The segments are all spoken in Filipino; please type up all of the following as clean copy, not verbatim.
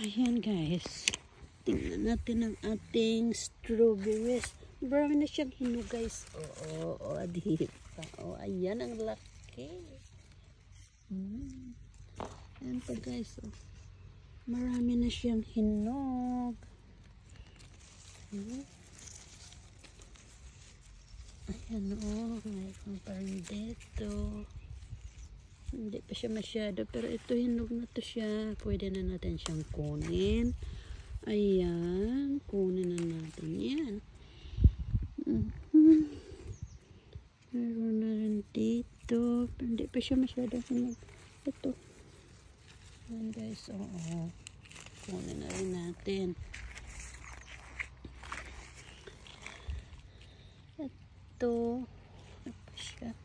Ayan guys, tingnan natin ang ating strawberries. Marami na siyang hinog guys. Oo, diba? Ayan ang laki. Ayan pa guys. Marami na siyang hinog. Ayan mayroon pa rin dito. Hindi pa siya masyado, pero ito hinog na to siya. Pwede na natin siyang kunin. Ayan, kunin na natin yan. Meron na rin dito, pero hindi pa siya masyado hinog. Ito. Ayan guys, kunin na rin natin. Ito. Ano pa siya?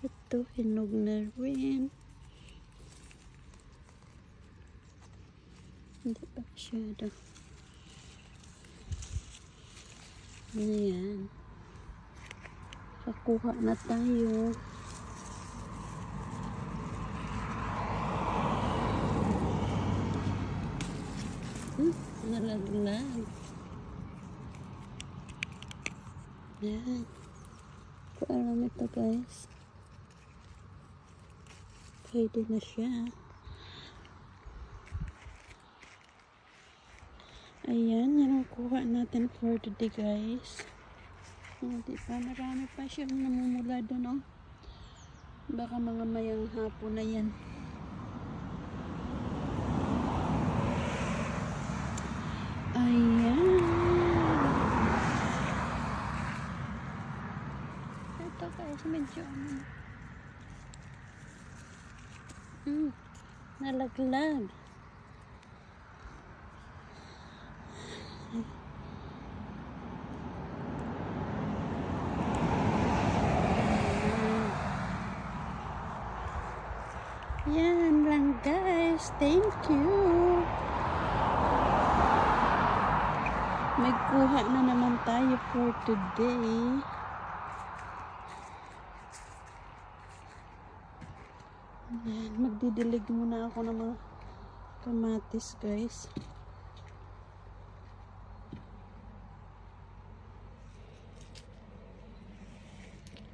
Ito, hinog na rin. Hindi pa masyado. Ayan. Kakuha na tayo. Nalaglag. Ayan. Kung alam ito guys. Pwede na siya. Ayan, yan ang kuha natin for today guys. Hindi pa, marami pa siyang namumula doon Baka mga mayang hapon na yan. Ayan. Ito guys, medyo nalaglag. Yan lang guys. Thank you. Magkuha na naman tayo for today. Ayan, magdidilig muna ako ng mga kamatis guys.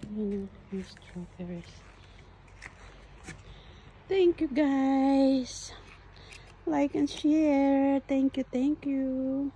Ayan ang strawberries. Thank you guys. Like and share. Thank you.